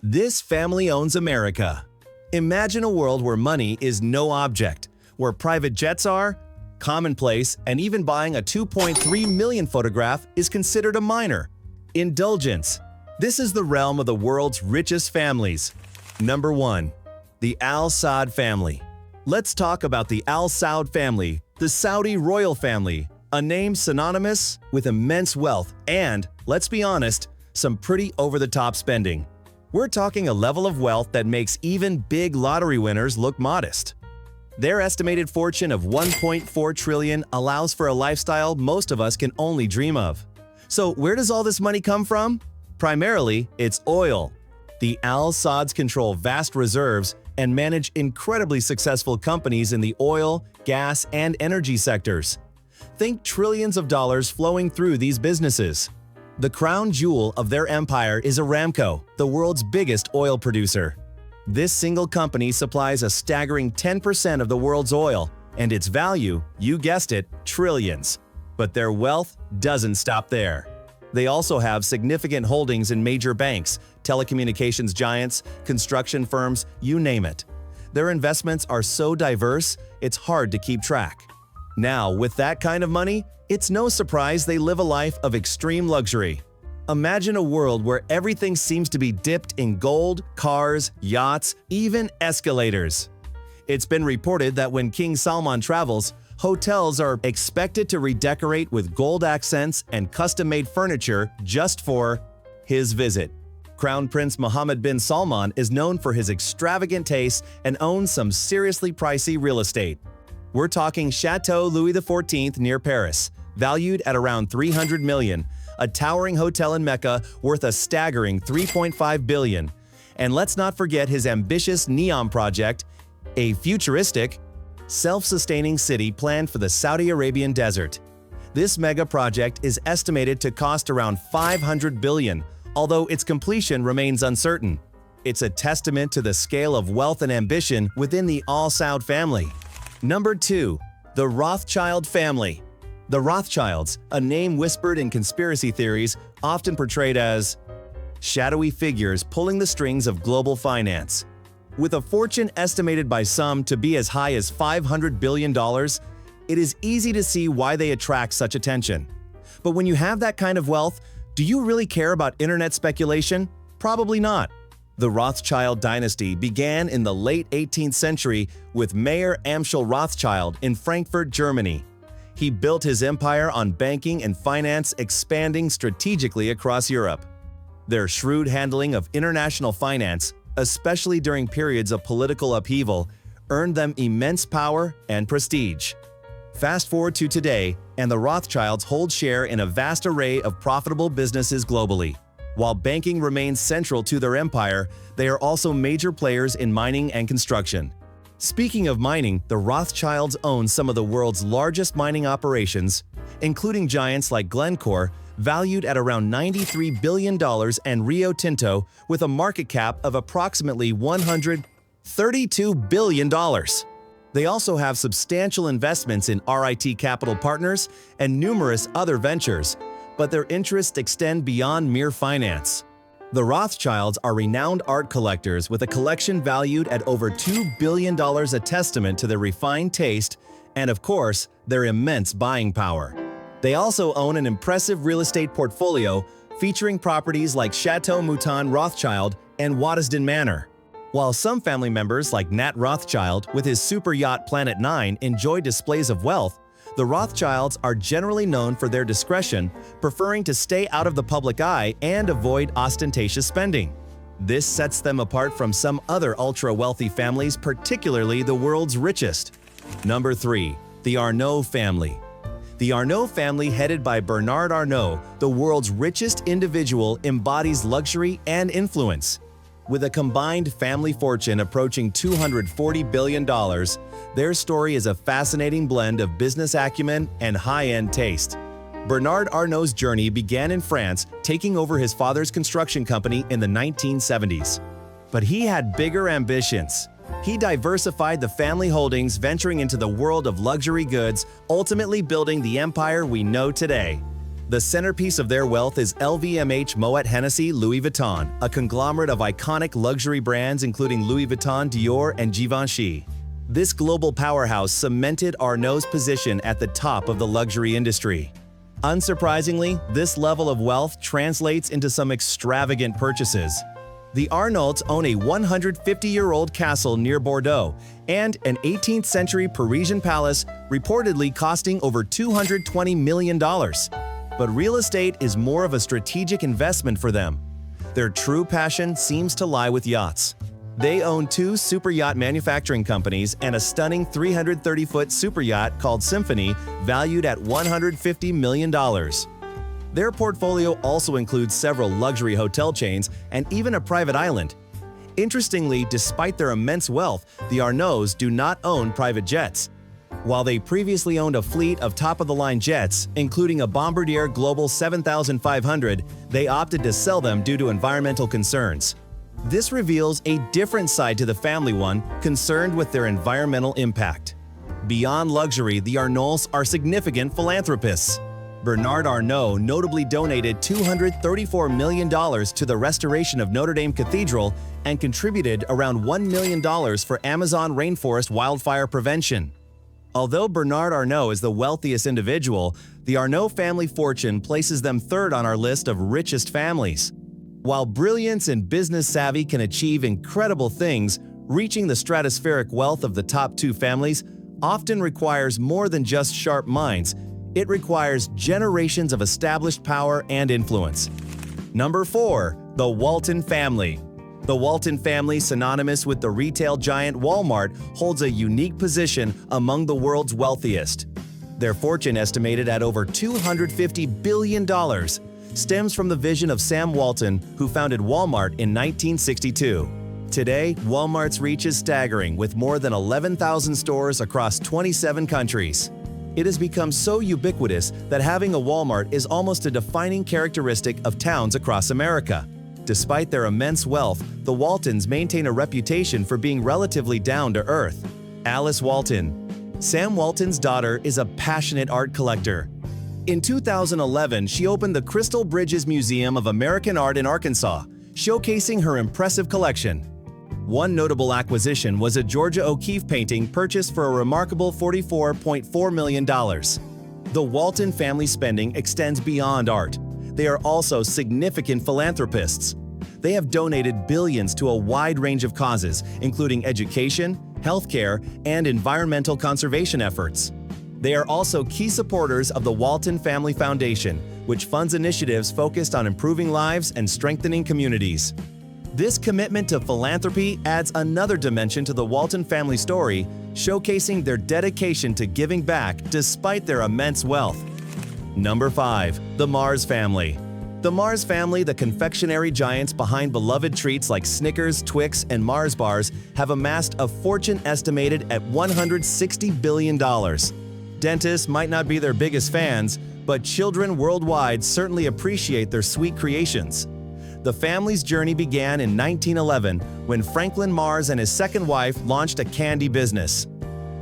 This family owns America. Imagine a world where money is no object, where private jets are commonplace, and even buying a 2.3 million photograph is considered a minor indulgence. This is the realm of the world's richest families. Number 1. The Al Saud Family. Let's talk about the Al Saud Family, the Saudi royal family, a name synonymous with immense wealth and, let's be honest, some pretty over-the-top spending. We're talking a level of wealth that makes even big lottery winners look modest. Their estimated fortune of 1.4 trillion allows for a lifestyle most of us can only dream of. So where does all this money come from? Primarily, it's oil. The Al Sauds control vast reserves and manage incredibly successful companies in the oil, gas, and energy sectors. Think trillions of dollars flowing through these businesses. The crown jewel of their empire is Aramco, the world's biggest oil producer. This single company supplies a staggering 10% of the world's oil, and its value, you guessed it, trillions. But their wealth doesn't stop there. They also have significant holdings in major banks, telecommunications giants, construction firms, you name it. Their investments are so diverse, it's hard to keep track. Now, with that kind of money, it's no surprise they live a life of extreme luxury. Imagine a world where everything seems to be dipped in gold, cars, yachts, even escalators. It's been reported that when King Salman travels, hotels are expected to redecorate with gold accents and custom-made furniture just for his visit. Crown Prince Mohammed bin Salman is known for his extravagant tastes and owns some seriously pricey real estate. We're talking Chateau Louis XIV near Paris, valued at around $300 million, a towering hotel in Mecca worth a staggering $3.5 billion. And let's not forget his ambitious Neom project, a futuristic, self-sustaining city planned for the Saudi Arabian desert. This mega project is estimated to cost around $500 billion, although its completion remains uncertain. It's a testament to the scale of wealth and ambition within the Al Saud family. Number 2. The Rothschild Family. The Rothschilds, a name whispered in conspiracy theories, often portrayed as shadowy figures pulling the strings of global finance. With a fortune estimated by some to be as high as $500 billion, it is easy to see why they attract such attention. But when you have that kind of wealth, do you really care about internet speculation? Probably not. The Rothschild dynasty began in the late 18th century with Mayer Amschel Rothschild in Frankfurt, Germany. He built his empire on banking and finance, expanding strategically across Europe. Their shrewd handling of international finance, especially during periods of political upheaval, earned them immense power and prestige. Fast forward to today, and the Rothschilds hold share in a vast array of profitable businesses globally. While banking remains central to their empire, they are also major players in mining and construction. Speaking of mining, the Rothschilds own some of the world's largest mining operations, including giants like Glencore, valued at around $93 billion, and Rio Tinto, with a market cap of approximately $132 billion. They also have substantial investments in RIT Capital Partners and numerous other ventures, but their interests extend beyond mere finance. The Rothschilds are renowned art collectors with a collection valued at over $2 billion, a testament to their refined taste and, of course, their immense buying power. They also own an impressive real estate portfolio featuring properties like Chateau Mouton Rothschild and Waddesdon Manor. While some family members like Nat Rothschild with his super yacht Planet 9 enjoy displays of wealth, the Rothschilds are generally known for their discretion, preferring to stay out of the public eye and avoid ostentatious spending. This sets them apart from some other ultra-wealthy families, particularly the world's richest. Number 3. The Arnault Family. The Arnault family, headed by Bernard Arnault, the world's richest individual, embodies luxury and influence. With a combined family fortune approaching $240 billion, their story is a fascinating blend of business acumen and high-end taste. Bernard Arnault's journey began in France, taking over his father's construction company in the 1970s. But he had bigger ambitions. He diversified the family holdings, venturing into the world of luxury goods, ultimately building the empire we know today. The centerpiece of their wealth is LVMH Moet Hennessy Louis Vuitton, a conglomerate of iconic luxury brands including Louis Vuitton, Dior, and Givenchy. This global powerhouse cemented Arnault's position at the top of the luxury industry. Unsurprisingly, this level of wealth translates into some extravagant purchases. The Arnaults own a 150-year-old castle near Bordeaux and an 18th-century Parisian palace reportedly costing over $220 million. But real estate is more of a strategic investment for them. Their true passion seems to lie with yachts. They own 2 super yacht manufacturing companies and a stunning 330-foot super yacht called Symphony, valued at $150 million. Their portfolio also includes several luxury hotel chains and even a private island. Interestingly, despite their immense wealth, the Arnaults do not own private jets. While they previously owned a fleet of top-of-the-line jets, including a Bombardier Global 7500, they opted to sell them due to environmental concerns. This reveals a different side to the family, one concerned with their environmental impact. Beyond luxury, the Arnaults are significant philanthropists. Bernard Arnault notably donated $234 million to the restoration of Notre Dame Cathedral and contributed around $1 million for Amazon rainforest wildfire prevention. Although Bernard Arnault is the wealthiest individual, the Arnault family fortune places them third on our list of richest families. While brilliance and business savvy can achieve incredible things, reaching the stratospheric wealth of the top 2 families often requires more than just sharp minds. It requires generations of established power and influence. Number 4. The Walton Family. The Walton family, synonymous with the retail giant Walmart, holds a unique position among the world's wealthiest. Their fortune, estimated at over $250 billion, stems from the vision of Sam Walton, who founded Walmart in 1962. Today, Walmart's reach is staggering, with more than 11,000 stores across 27 countries. It has become so ubiquitous that having a Walmart is almost a defining characteristic of towns across America. Despite their immense wealth, the Waltons maintain a reputation for being relatively down-to-earth. Alice Walton. Sam Walton's daughter is a passionate art collector. In 2011, she opened the Crystal Bridges Museum of American Art in Arkansas, showcasing her impressive collection. One notable acquisition was a Georgia O'Keeffe painting purchased for a remarkable $44.4 million. The Walton family spending extends beyond art. They are also significant philanthropists. They have donated billions to a wide range of causes, including education, healthcare, and environmental conservation efforts. They are also key supporters of the Walton Family Foundation, which funds initiatives focused on improving lives and strengthening communities. This commitment to philanthropy adds another dimension to the Walton family story, showcasing their dedication to giving back despite their immense wealth. Number 5. The Mars Family. The Mars family, the confectionery giants behind beloved treats like Snickers, Twix, and Mars bars, have amassed a fortune estimated at $160 billion. Dentists might not be their biggest fans, but children worldwide certainly appreciate their sweet creations. The family's journey began in 1911 when Franklin Mars and his second wife launched a candy business.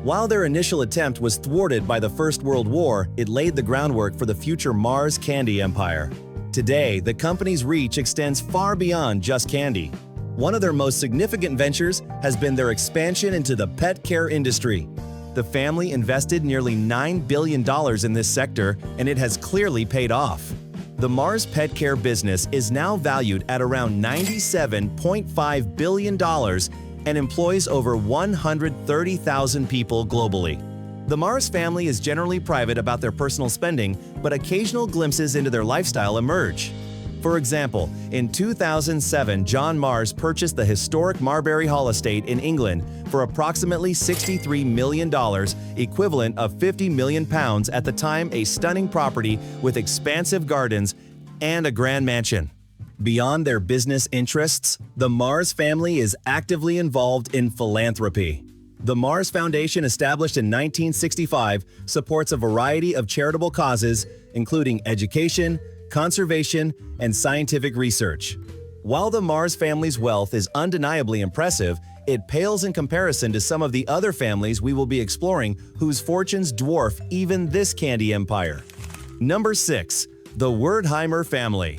While their initial attempt was thwarted by the First World War, it laid the groundwork for the future Mars candy empire. Today, the company's reach extends far beyond just candy. One of their most significant ventures has been their expansion into the pet care industry. The family invested nearly $9 billion in this sector, and it has clearly paid off. The Mars pet care business is now valued at around $97.5 billion and employs over 130,000 people globally. The Mars family is generally private about their personal spending, but occasional glimpses into their lifestyle emerge. For example, in 2007, John Mars purchased the historic Marbury Hall estate in England for approximately $63 million, equivalent of £50 million at the time, a stunning property with expansive gardens and a grand mansion. Beyond their business interests, the Mars family is actively involved in philanthropy. The Mars Foundation, established in 1965, supports a variety of charitable causes, including education, conservation, and scientific research. While the Mars family's wealth is undeniably impressive, it pales in comparison to some of the other families we will be exploring whose fortunes dwarf even this candy empire. Number 6. The Wertheimer Family.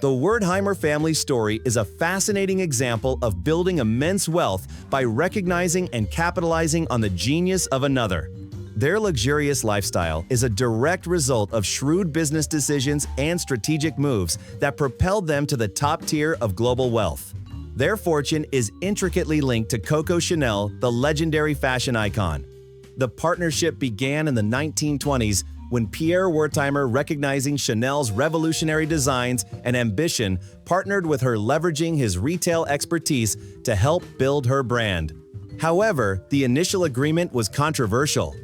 The Wertheimer family story is a fascinating example of building immense wealth by recognizing and capitalizing on the genius of another. Their luxurious lifestyle is a direct result of shrewd business decisions and strategic moves that propelled them to the top tier of global wealth. Their fortune is intricately linked to Coco Chanel, the legendary fashion icon. The partnership began in the 1920s when Pierre Wertheimer, recognizing Chanel's revolutionary designs and ambition, partnered with her, leveraging his retail expertise to help build her brand. However, the initial agreement was controversial.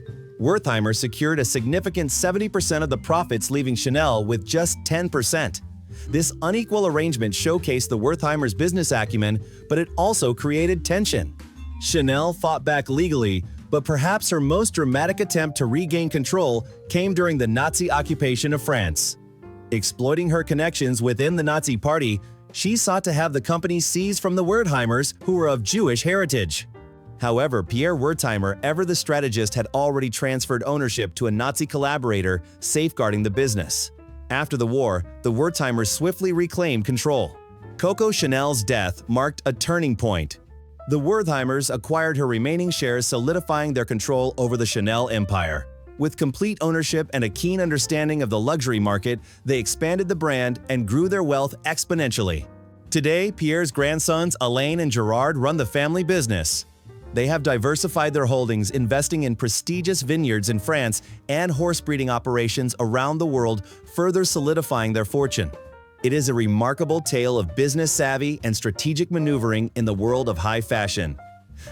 Wertheimer secured a significant 70% of the profits, leaving Chanel with just 10%. This unequal arrangement showcased the Wertheimers' business acumen, but it also created tension. Chanel fought back legally, but perhaps her most dramatic attempt to regain control came during the Nazi occupation of France. Exploiting her connections within the Nazi Party, she sought to have the company seized from the Wertheimers, who were of Jewish heritage. However, Pierre Wertheimer, ever the strategist, had already transferred ownership to a Nazi collaborator, safeguarding the business. After the war, the Wertheimers swiftly reclaimed control. Coco Chanel's death marked a turning point. The Wertheimers acquired her remaining shares, solidifying their control over the Chanel empire. With complete ownership and a keen understanding of the luxury market, they expanded the brand and grew their wealth exponentially. Today, Pierre's grandsons Alain and Gerard run the family business. They have diversified their holdings, investing in prestigious vineyards in France and horse breeding operations around the world, further solidifying their fortune. It is a remarkable tale of business savvy and strategic maneuvering in the world of high fashion.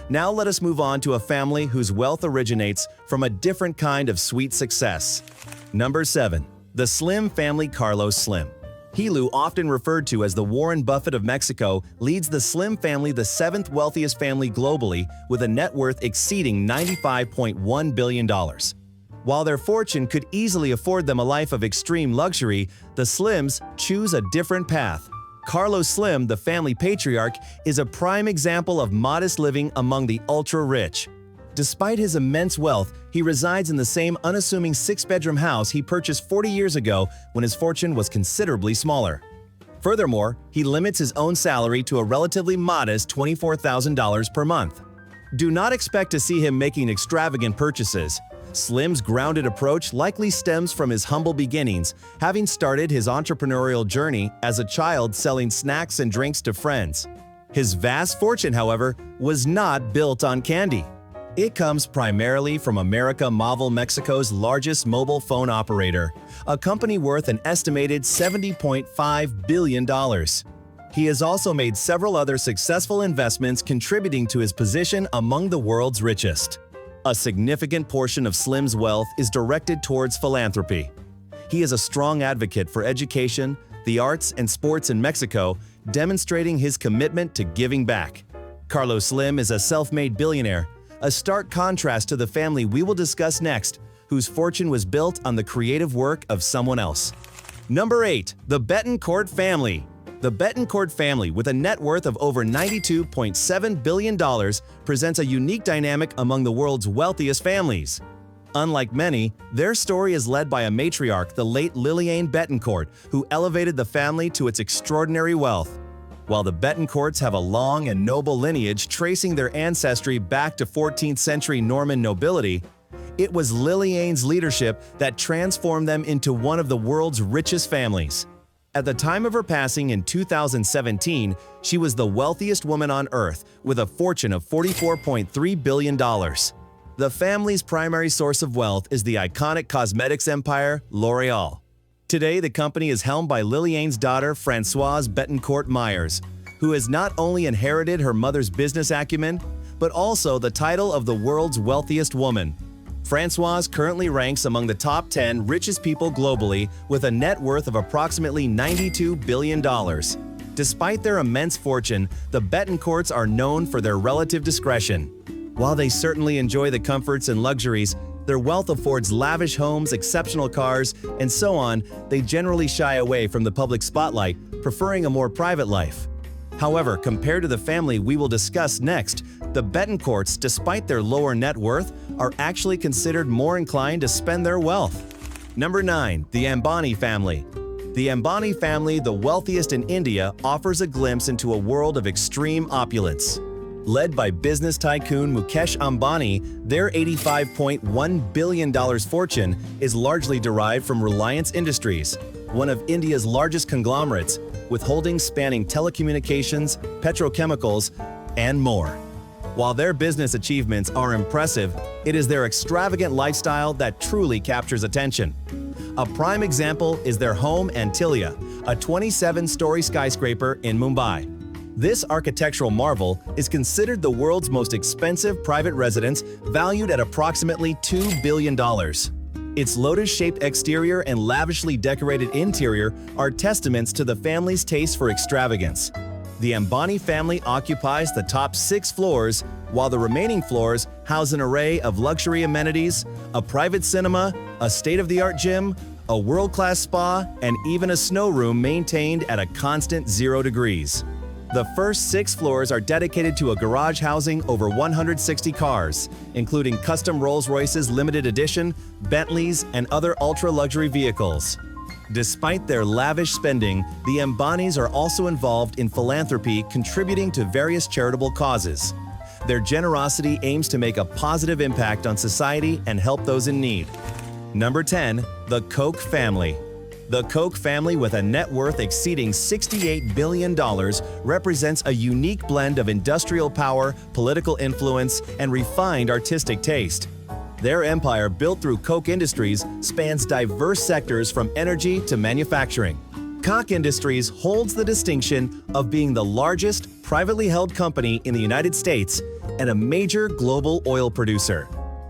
Now let us move on to a family whose wealth originates from a different kind of sweet success. Number 7. The Slim Family. Carlos Slim. Helu, often referred to as the Warren Buffett of Mexico, leads the Slim family, the 7th wealthiest family globally, with a net worth exceeding $95.1 billion. While their fortune could easily afford them a life of extreme luxury, the Slims choose a different path. Carlos Slim, the family patriarch, is a prime example of modest living among the ultra-rich. Despite his immense wealth, he resides in the same unassuming 6-bedroom house he purchased 40 years ago when his fortune was considerably smaller. Furthermore, he limits his own salary to a relatively modest $24,000 per month. Do not expect to see him making extravagant purchases. Slim's grounded approach likely stems from his humble beginnings, having started his entrepreneurial journey as a child selling snacks and drinks to friends. His vast fortune, however, was not built on candy. It comes primarily from América Móvil, Mexico's largest mobile phone operator, a company worth an estimated $70.5 billion. He has also made several other successful investments, contributing to his position among the world's richest. A significant portion of Slim's wealth is directed towards philanthropy. He is a strong advocate for education, the arts, and sports in Mexico, demonstrating his commitment to giving back. Carlos Slim is a self-made billionaire, a stark contrast to the family we will discuss next, whose fortune was built on the creative work of someone else. Number 8. The Bettencourt Family. The Bettencourt family, with a net worth of over $92.7 billion, presents a unique dynamic among the world's wealthiest families. Unlike many, their story is led by a matriarch, the late Liliane Bettencourt, who elevated the family to its extraordinary wealth. While the Bettencourts have a long and noble lineage tracing their ancestry back to 14th century Norman nobility, it was Liliane's leadership that transformed them into one of the world's richest families. At the time of her passing in 2017, she was the wealthiest woman on earth, with a fortune of $44.3 billion. The family's primary source of wealth is the iconic cosmetics empire, L'Oréal. Today, the company is helmed by Liliane's daughter, Françoise Bettencourt Myers, who has not only inherited her mother's business acumen, but also the title of the world's wealthiest woman. Françoise currently ranks among the top 10 richest people globally, with a net worth of approximately $92 billion. Despite their immense fortune, the Bettencourts are known for their relative discretion. While they certainly enjoy the comforts and luxuries, their wealth affords lavish homes, exceptional cars, and so on. They generally shy away from the public spotlight, preferring a more private life. However, compared to the family we will discuss next, the Bettencourts, despite their lower net worth, are actually considered more inclined to spend their wealth. Number 9. The Ambani Family. The Ambani family, the wealthiest in India, offers a glimpse into a world of extreme opulence. Led by business tycoon Mukesh Ambani, their $85.1 billion fortune is largely derived from Reliance Industries, one of India's largest conglomerates, with holdings spanning telecommunications, petrochemicals, and more. While their business achievements are impressive, it is their extravagant lifestyle that truly captures attention. A prime example is their home Antilia, a 27-story skyscraper in Mumbai. This architectural marvel is considered the world's most expensive private residence, valued at approximately $2 billion. Its lotus-shaped exterior and lavishly decorated interior are testaments to the family's taste for extravagance. The Ambani family occupies the top 6 floors, while the remaining floors house an array of luxury amenities, a private cinema, a state-of-the-art gym, a world-class spa, and even a snow room maintained at a constant 0 degrees. The first 6 floors are dedicated to a garage housing over 160 cars, including custom Rolls-Royces limited edition, Bentleys, and other ultra-luxury vehicles. Despite their lavish spending, the Ambanis are also involved in philanthropy, contributing to various charitable causes. Their generosity aims to make a positive impact on society and help those in need. Number 10. The Koch Family. The Koch family, with a net worth exceeding $68 billion, represents a unique blend of industrial power, political influence, and refined artistic taste. Their empire, built through Koch Industries, spans diverse sectors from energy to manufacturing. Koch Industries holds the distinction of being the largest privately held company in the United States and a major global oil producer.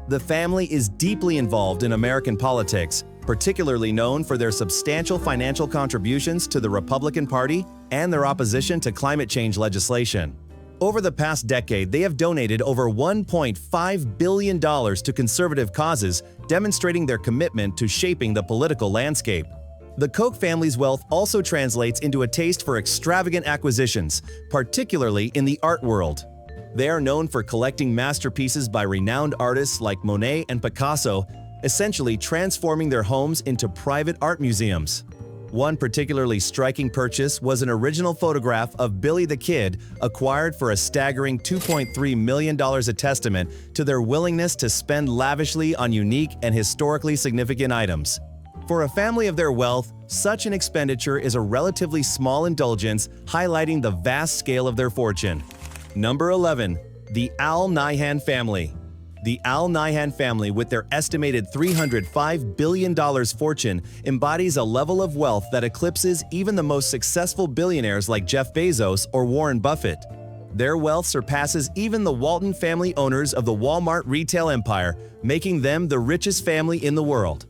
The family is deeply involved in American politics, particularly known for their substantial financial contributions to the Republican Party and their opposition to climate change legislation. Over the past decade, they have donated over $1.5 billion to conservative causes, demonstrating their commitment to shaping the political landscape. The Koch family's wealth also translates into a taste for extravagant acquisitions, particularly in the art world. They are known for collecting masterpieces by renowned artists like Monet and Picasso, essentially transforming their homes into private art museums. One particularly striking purchase was an original photograph of Billy the Kid, acquired for a staggering $2.3 million, a testament to their willingness to spend lavishly on unique and historically significant items. For a family of their wealth, such an expenditure is a relatively small indulgence, highlighting the vast scale of their fortune. Number 11. The Nahyan Family. The Nahyan family, with their estimated $305 billion fortune, embodies a level of wealth that eclipses even the most successful billionaires like Jeff Bezos or Warren Buffett. Their wealth surpasses even the Walton family, owners of the Walmart retail empire, making them the richest family in the world.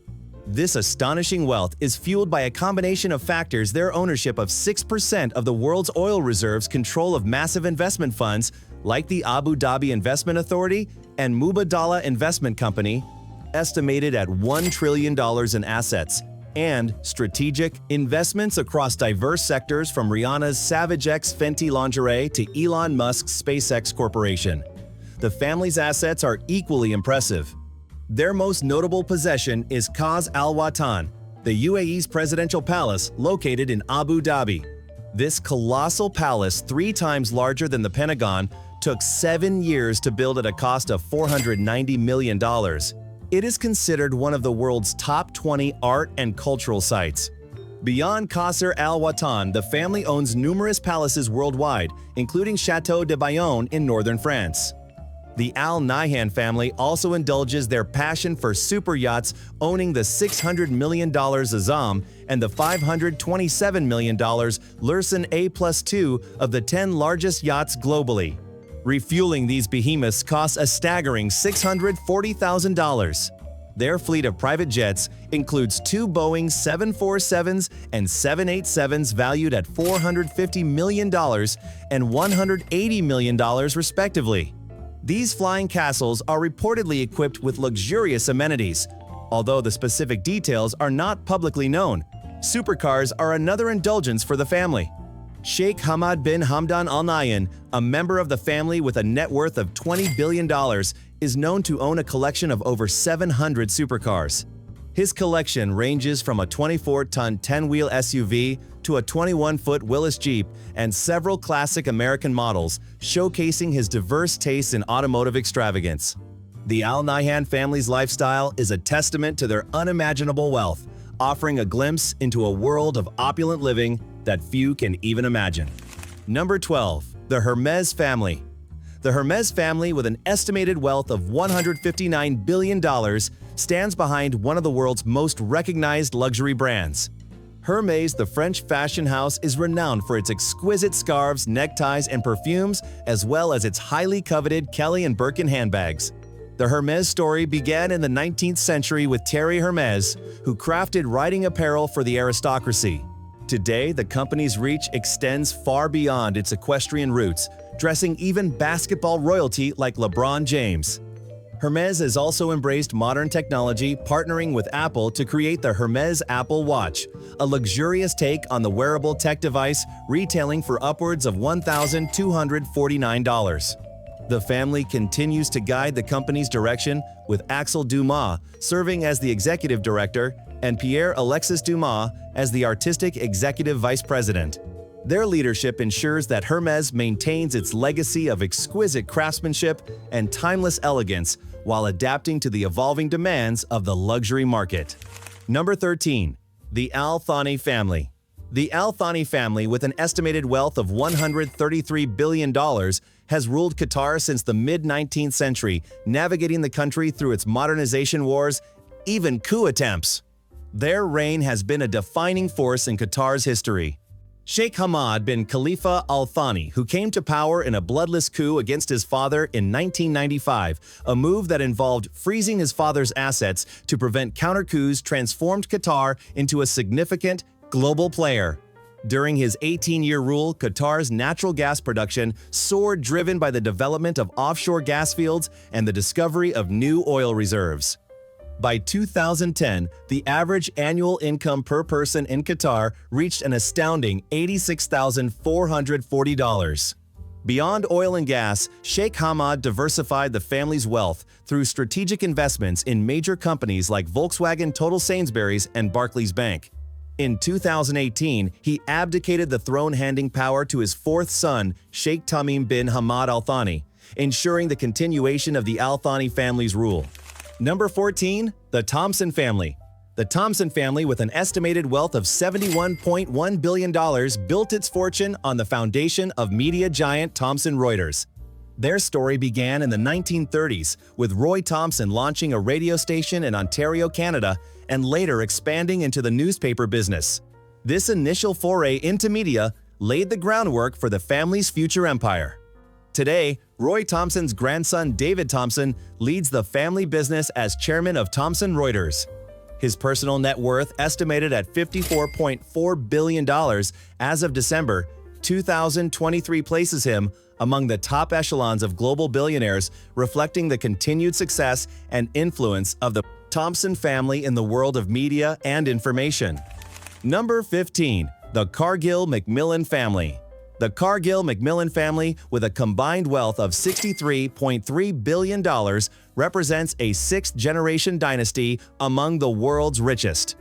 This astonishing wealth is fueled by a combination of factors: their ownership of 6% of the world's oil reserves, control of massive investment funds like the Abu Dhabi Investment Authority and Mubadala Investment Company, estimated at $1 trillion in assets, and strategic investments across diverse sectors, from Rihanna's Savage X Fenty lingerie to Elon Musk's SpaceX Corporation. The family's assets are equally impressive. Their most notable possession is Qas Al Watan, the UAE's presidential palace located in Abu Dhabi. This colossal palace, 3 times larger than the Pentagon, took 7 years to build at a cost of $490 million. It is considered one of the world's top 20 art and cultural sites. Beyond Qasr Al Watan, the family owns numerous palaces worldwide, including Chateau de Bayonne in northern France. The Nahyan family also indulges their passion for super yachts, owning the $600 million Azam and the $527 million Lursen A+2 of the 10 largest yachts globally. Refueling these behemoths costs a staggering $640,000. Their fleet of private jets includes 2 Boeing 747s and 787s valued at $450 million and $180 million respectively. These flying castles are reportedly equipped with luxurious amenities. Although the specific details are not publicly known, supercars are another indulgence for the family. Sheikh Hamad bin Hamdan Al Nahyan, a member of the family with a net worth of $20 billion, is known to own a collection of over 700 supercars. His collection ranges from a 24-ton 10-wheel SUV to a 21-foot Willys Jeep and several classic American models, showcasing his diverse tastes in automotive extravagance. The Al Nahyan family's lifestyle is a testament to their unimaginable wealth, offering a glimpse into a world of opulent living that few can even imagine. Number 12. The Hermès Family. The Hermès family, with an estimated wealth of $159 billion, stands behind one of the world's most recognized luxury brands. Hermès, the French fashion house, is renowned for its exquisite scarves, neckties, and perfumes, as well as its highly coveted Kelly and Birkin handbags. The Hermès story began in the 19th century with Thierry Hermès, who crafted riding apparel for the aristocracy. Today, the company's reach extends far beyond its equestrian roots, dressing even basketball royalty like LeBron James. Hermès has also embraced modern technology, partnering with Apple to create the Hermès Apple Watch, a luxurious take on the wearable tech device, retailing for upwards of $1,249. The family continues to guide the company's direction, with Axel Dumas serving as the executive director and Pierre-Alexis Dumas as the artistic executive vice president. Their leadership ensures that Hermès maintains its legacy of exquisite craftsmanship and timeless elegance while adapting to the evolving demands of the luxury market. Number 13. The Al Thani Family. The Al Thani family, with an estimated wealth of $133 billion, has ruled Qatar since the mid-19th century, navigating the country through its modernization wars, even coup attempts. Their reign has been a defining force in Qatar's history. Sheikh Hamad bin Khalifa Al Thani, who came to power in a bloodless coup against his father in 1995, a move that involved freezing his father's assets to prevent counter-coups, transformed Qatar into a significant global player. During his 18-year rule, Qatar's natural gas production soared, driven by the development of offshore gas fields and the discovery of new oil reserves. By 2010, the average annual income per person in Qatar reached an astounding $86,440. Beyond oil and gas, Sheikh Hamad diversified the family's wealth through strategic investments in major companies like Volkswagen, Total Sainsbury's, and Barclays Bank. In 2018, he abdicated the throne-handing power to his fourth son, Sheikh Tamim bin Hamad Al Thani, ensuring the continuation of the Al Thani family's rule. Number 14. The Thomson Family. The Thomson family, with an estimated wealth of $71.1 billion, built its fortune on the foundation of media giant Thomson Reuters. Their story began in the 1930s, with Roy Thomson launching a radio station in Ontario, Canada, and later expanding into the newspaper business. This initial foray into media laid the groundwork for the family's future empire. Today, Roy Thomson's grandson David Thomson leads the family business as chairman of Thomson Reuters. His personal net worth, estimated at $54.4 billion as of December 2023, places him among the top echelons of global billionaires, reflecting the continued success and influence of the Thomson family in the world of media and information. Number 15. The Cargill-MacMillan Family. The Cargill-MacMillan family, with a combined wealth of $63.3 billion, represents a sixth-generation dynasty among the world's richest.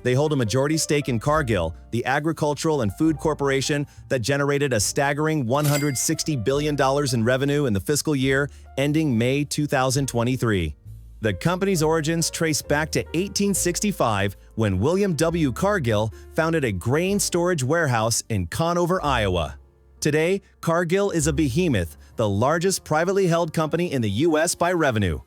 They hold a majority stake in Cargill, the agricultural and food corporation that generated a staggering $160 billion in revenue in the fiscal year ending May 2023. The company's origins trace back to 1865, when William W. Cargill founded a grain storage warehouse in Conover, Iowa. Today, Cargill is a behemoth, the largest privately held company in the U.S. by revenue.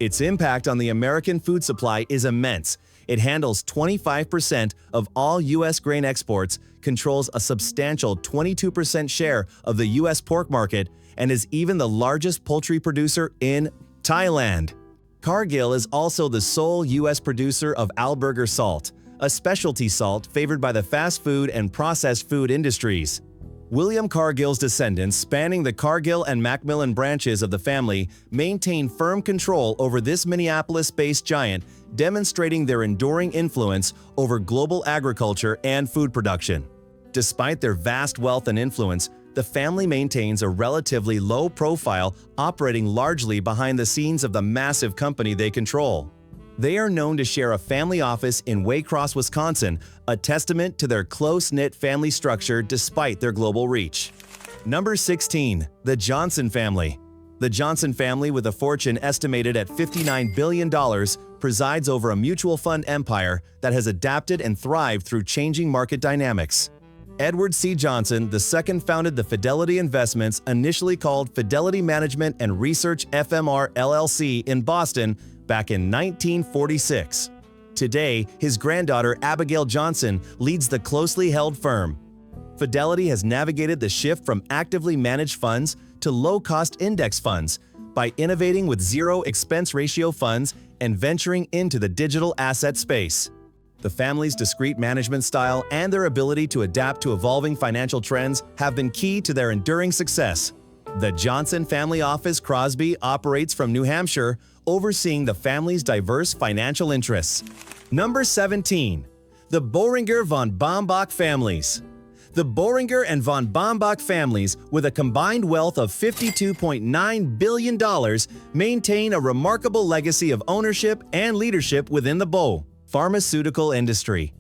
Its impact on the American food supply is immense. It handles 25% of all U.S. grain exports, controls a substantial 22% share of the U.S. pork market, and is even the largest poultry producer in Thailand. Cargill is also the sole U.S. producer of Alburger salt, a specialty salt favored by the fast food and processed food industries. William Cargill's descendants, spanning the Cargill and Macmillan branches of the family, maintain firm control over this Minneapolis-based giant, demonstrating their enduring influence over global agriculture and food production. Despite their vast wealth and influence, the family maintains a relatively low profile, operating largely behind the scenes of the massive company they control. They are known to share a family office in Waycross, Wisconsin, a testament to their close-knit family structure despite their global reach. Number 16. The Johnson Family. The Johnson family, with a fortune estimated at $59 billion, presides over a mutual fund empire that has adapted and thrived through changing market dynamics. Edward C. Johnson II founded the Fidelity Investments, initially called Fidelity Management and Research FMR LLC, in Boston back in 1946. Today, his granddaughter Abigail Johnson leads the closely held firm. Fidelity has navigated the shift from actively managed funds to low-cost index funds by innovating with zero expense ratio funds and venturing into the digital asset space. The family's discreet management style and their ability to adapt to evolving financial trends have been key to their enduring success. The Johnson Family Office Crosby operates from New Hampshire, overseeing the family's diverse financial interests. Number 17. The Boehringer von Baumbach Families. The Boehringer and von Baumbach families, with a combined wealth of $52.9 billion, maintain a remarkable legacy of ownership and leadership within the pharmaceutical industry.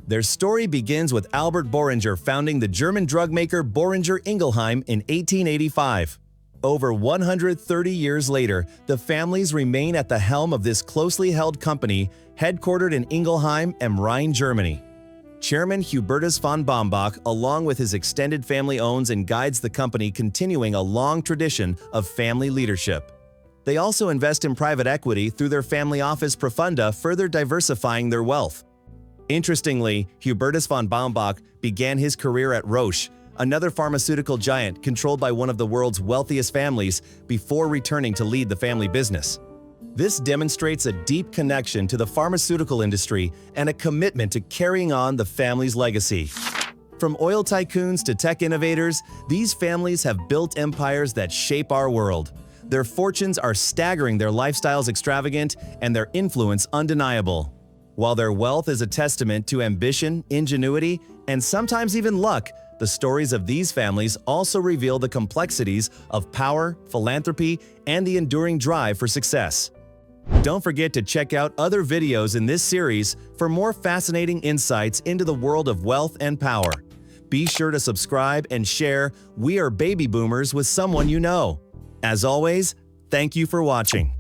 Their story begins with Albert Boehringer founding the German drug maker Boehringer Ingelheim in 1885. Over 130 years later, the families remain at the helm of this closely held company, headquartered in Ingelheim am Rhein, Germany. Chairman Hubertus von Baumbach, along with his extended family, owns and guides the company, continuing a long tradition of family leadership. They also invest in private equity through their family office Profunda, further diversifying their wealth. Interestingly, Hubertus von Baumbach began his career at Roche, another pharmaceutical giant controlled by one of the world's wealthiest families, before returning to lead the family business. This demonstrates a deep connection to the pharmaceutical industry and a commitment to carrying on the family's legacy. From oil tycoons to tech innovators, these families have built empires that shape our world. Their fortunes are staggering, their lifestyles extravagant, and their influence undeniable. While their wealth is a testament to ambition, ingenuity, and sometimes even luck, the stories of these families also reveal the complexities of power, philanthropy, and the enduring drive for success. Don't forget to check out other videos in this series for more fascinating insights into the world of wealth and power. Be sure to subscribe and share We Are Baby Boomers with someone you know. As always, thank you for watching.